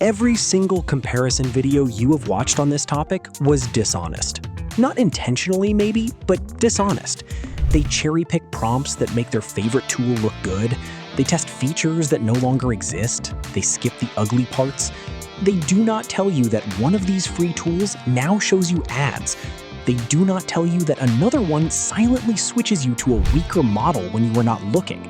Every single comparison video you have watched on this topic was dishonest. Not intentionally maybe, but dishonest. They cherry-pick prompts that make their favorite tool look good. They test features that no longer exist. They skip the ugly parts. They do not tell you that one of these free tools now shows you ads. They do not tell you that another one silently switches you to a weaker model when you are not looking.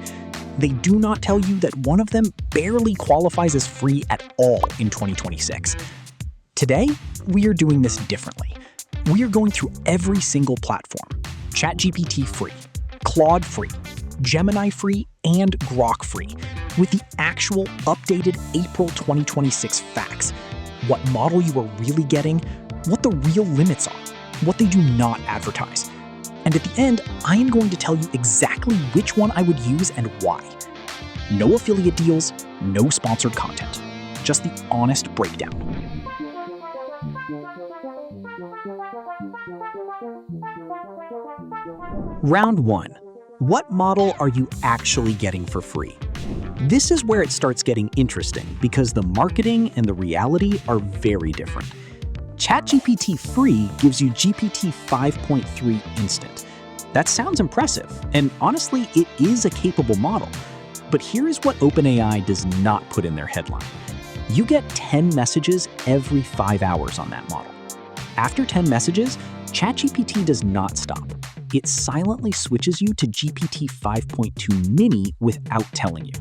They do not tell you that one of them barely qualifies as free at all in 2026. Today, we are doing this differently. We are going through every single platform. ChatGPT free, Claude free, Gemini free, and Grok free, with the actual updated April 2026 facts. What model you are really getting, what the real limits are, what they do not advertise. And at the end, I am going to tell you exactly which one I would use and why. No affiliate deals, no sponsored content. Just the honest breakdown. Round 1. What model are you actually getting for free? This is where it starts getting interesting because the marketing and the reality are very different. ChatGPT free gives you GPT 5.3 instant. That sounds impressive, and honestly, it is a capable model. But here is what OpenAI does not put in their headline. You get 10 messages every 5 hours on that model. After 10 messages, ChatGPT does not stop. It silently switches you to GPT 5.2 mini without telling you.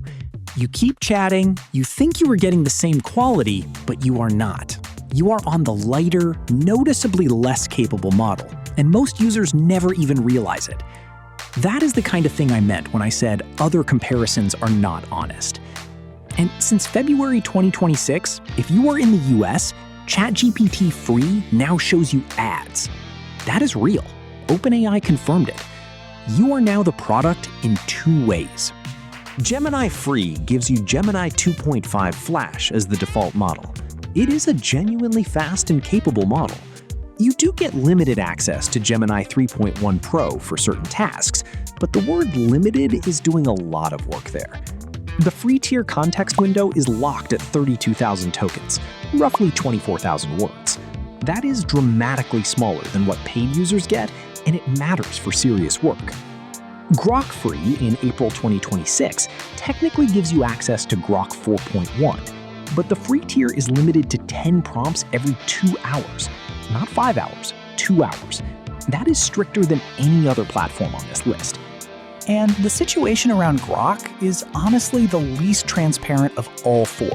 You keep chatting, you think you are getting the same quality, but you are not. You are on the lighter, noticeably less capable model, and most users never even realize it. That is the kind of thing I meant when I said other comparisons are not honest. And since February 2026, if you are in the US, ChatGPT free now shows you ads. That is real. OpenAI confirmed it. You are now the product in 2 ways. Gemini free gives you Gemini 2.5 Flash as the default model. It is a genuinely fast and capable model. You do get limited access to Gemini 3.1 Pro for certain tasks, but the word limited is doing a lot of work there. The free tier context window is locked at 32,000 tokens, roughly 24,000 words. That is dramatically smaller than what paid users get, and it matters for serious work. Grok free in April 2026 technically gives you access to Grok 4.1, but the free tier is limited to 10 prompts every 2 hours. Not 5 hours, 2 hours. That is stricter than any other platform on this list. And the situation around Grok is honestly the least transparent of all 4.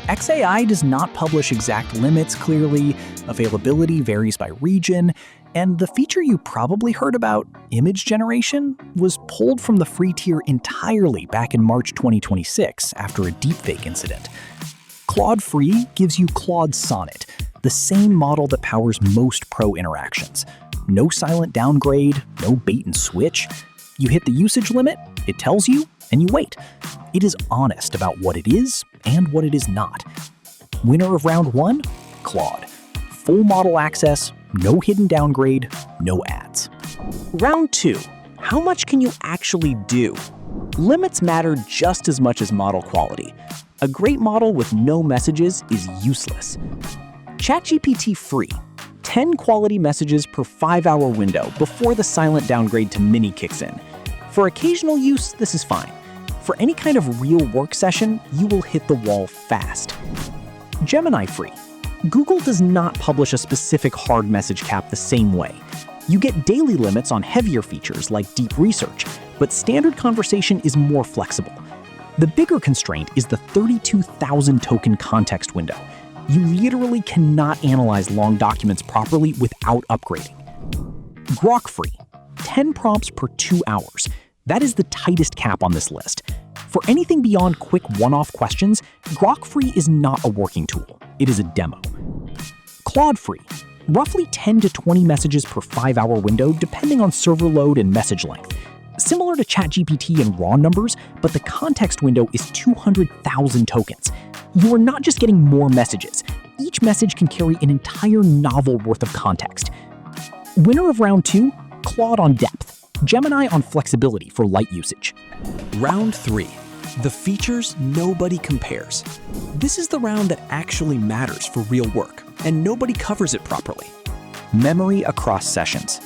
xAI does not publish exact limits clearly, availability varies by region, and the feature you probably heard about, image generation, was pulled from the free tier entirely back in March 2026 after a deepfake incident. Claude free gives you Claude Sonnet, the same model that powers most pro interactions. No silent downgrade, no bait and switch. You hit the usage limit, it tells you, and you wait. It is honest about what it is and what it is not. Winner of round 1? Claude. Full model access, no hidden downgrade, no ads. Round 2. How much can you actually do? Limits matter just as much as model quality. A great model with no messages is useless. ChatGPT free. 10 quality messages per 5-hour window before the silent downgrade to mini kicks in. For occasional use, this is fine. For any kind of real work session, you will hit the wall fast. Gemini free. Google does not publish a specific hard message cap the same way. You get daily limits on heavier features like deep research, but standard conversation is more flexible. The bigger constraint is the 32,000 token context window. You literally cannot analyze long documents properly without upgrading. Grok free. 10 prompts per 2 hours. That is the tightest cap on this list. For anything beyond quick one-off questions, Grok free is not a working tool. It is a demo. Claude free. Roughly 10 to 20 messages per 5-hour window depending on server load and message length. Similar to ChatGPT in raw numbers, but the context window is 200,000 tokens. You are not just getting more messages. Each message can carry an entire novel worth of context. Winner of round 2, Claude on depth, Gemini on flexibility for light usage. Round 3. The features nobody compares. This is the round that actually matters for real work, and nobody covers it properly. Memory across sessions.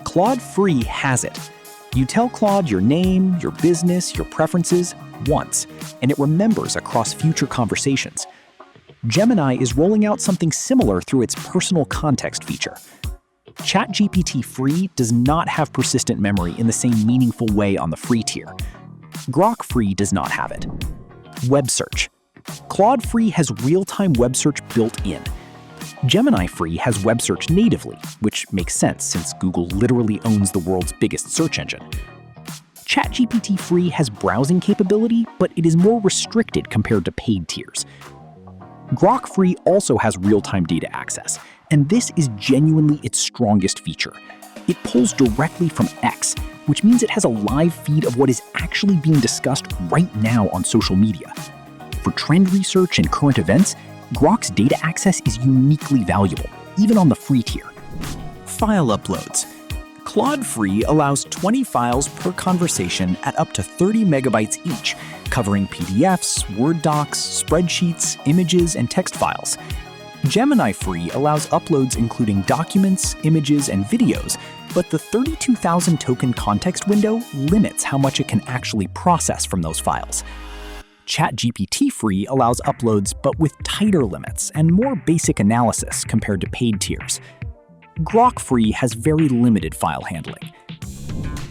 Claude Free has it. You tell Claude your name, your business, your preferences once, and it remembers across future conversations. Gemini is rolling out something similar through its personal context feature. ChatGPT Free does not have persistent memory in the same meaningful way on the free tier. Grok Free does not have it. Web search. Claude Free has real-time web search built in. Gemini Free has web search natively, which makes sense since Google literally owns the world's biggest search engine. ChatGPT Free has browsing capability, but it is more restricted compared to paid tiers. Grok Free also has real-time data access, and this is genuinely its strongest feature. It pulls directly from X, which means it has a live feed of what is actually being discussed right now on social media. For trend research and current events, Grok's data access is uniquely valuable, even on the free tier. File uploads. Claude Free allows 20 files per conversation at up to 30 megabytes each, covering PDFs, Word docs, spreadsheets, images, and text files. Gemini Free allows uploads including documents, images, and videos, but the 32,000 token context window limits how much it can actually process from those files. ChatGPT Free allows uploads but with tighter limits and more basic analysis compared to paid tiers. Grok Free has very limited file handling.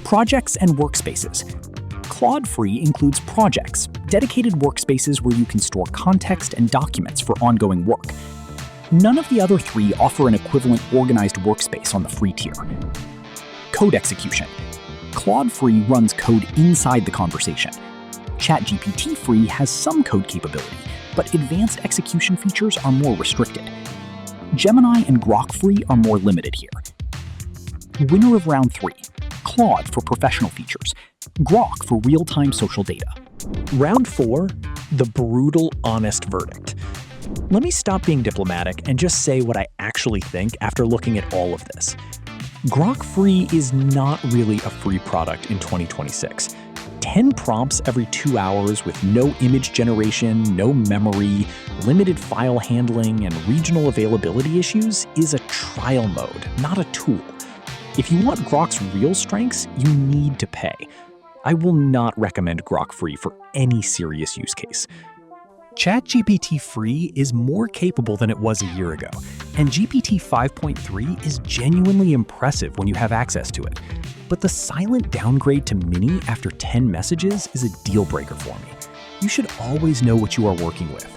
Projects and workspaces. Claude Free includes projects, dedicated workspaces where you can store context and documents for ongoing work. None of the other three offer an equivalent organized workspace on the free tier. Code execution. Claude Free runs code inside the conversation. ChatGPT Free has some code capability, but advanced execution features are more restricted. Gemini and Grok Free are more limited here. Winner of round 3. Claude for professional features. Grok for real-time social data. Round 4, the brutal, honest verdict. Let me stop being diplomatic and just say what I actually think after looking at all of this. Grok Free is not really a free product in 2026. 10 prompts every 2 hours with no image generation, no memory, limited file handling, and regional availability issues is a trial mode, not a tool. If you want Grok's real strengths, you need to pay. I will not recommend Grok Free for any serious use case. ChatGPT Free is more capable than it was a year ago, and GPT 5.3 is genuinely impressive when you have access to it. But the silent downgrade to Mini after 10 messages is a deal breaker for me. You should always know what you are working with.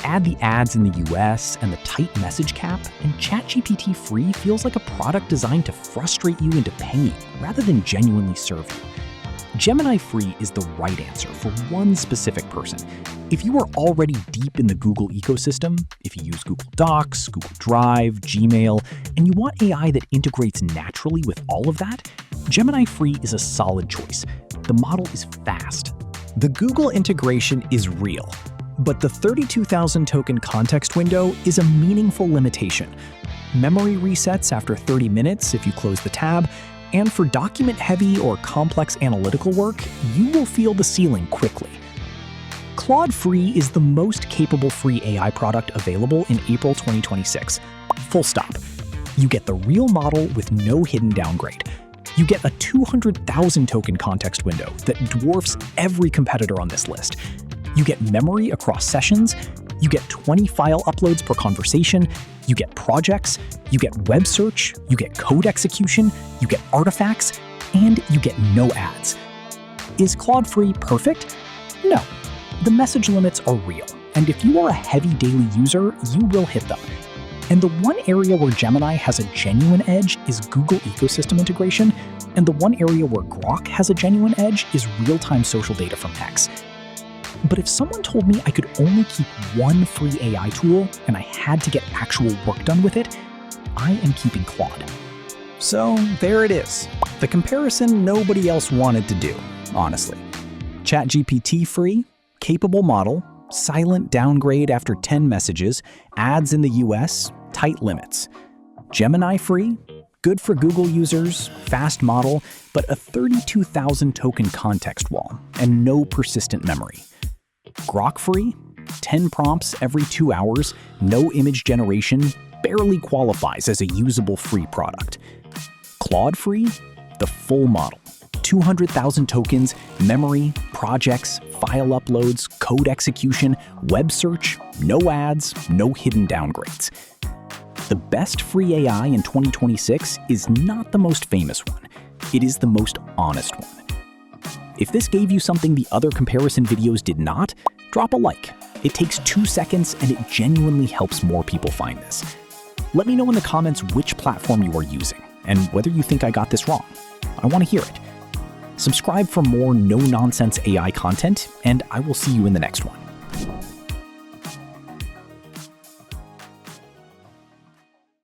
Add the ads in the US and the tight message cap, and ChatGPT Free feels like a product designed to frustrate you into paying rather than genuinely serve you. Gemini Free is the right answer for one specific person. If you are already deep in the Google ecosystem, if you use Google Docs, Google Drive, Gmail, and you want AI that integrates naturally with all of that, Gemini Free is a solid choice. The model is fast. The Google integration is real, but the 32,000 token context window is a meaningful limitation. Memory resets after 30 minutes if you close the tab, and for document-heavy or complex analytical work, you will feel the ceiling quickly. Claude Free is the most capable free AI product available in April 2026. Full stop. You get the real model with no hidden downgrade. You get a 200,000 token context window that dwarfs every competitor on this list. You get memory across sessions. You get 20 file uploads per conversation. You get projects. You get web search. You get code execution. You get artifacts. And you get no ads. Is Claude Free perfect? No. The message limits are real, and if you are a heavy daily user, you will hit them. And the one area where Gemini has a genuine edge is Google ecosystem integration, and the one area where Grok has a genuine edge is real-time social data from X. But if someone told me I could only keep one free AI tool and I had to get actual work done with it, I am keeping Claude. So there it is. The comparison nobody else wanted to do, honestly. ChatGPT Free, capable model, silent downgrade after 10 messages, ads in the US, tight limits. Gemini Free, good for Google users, fast model, but a 32,000 token context wall and no persistent memory. Grok free, 10 prompts every 2 hours, no image generation, barely qualifies as a usable free product. Claude free, the full model. 200,000 tokens, memory, projects, file uploads, code execution, web search, no ads, no hidden downgrades. The best free AI in 2026 is not the most famous one. It is the most honest one. If this gave you something the other comparison videos did not, drop a like. It takes 2 seconds and it genuinely helps more people find this. Let me know in the comments which platform you are using and whether you think I got this wrong. I want to hear it. Subscribe for more no-nonsense AI content, and I will see you in the next one.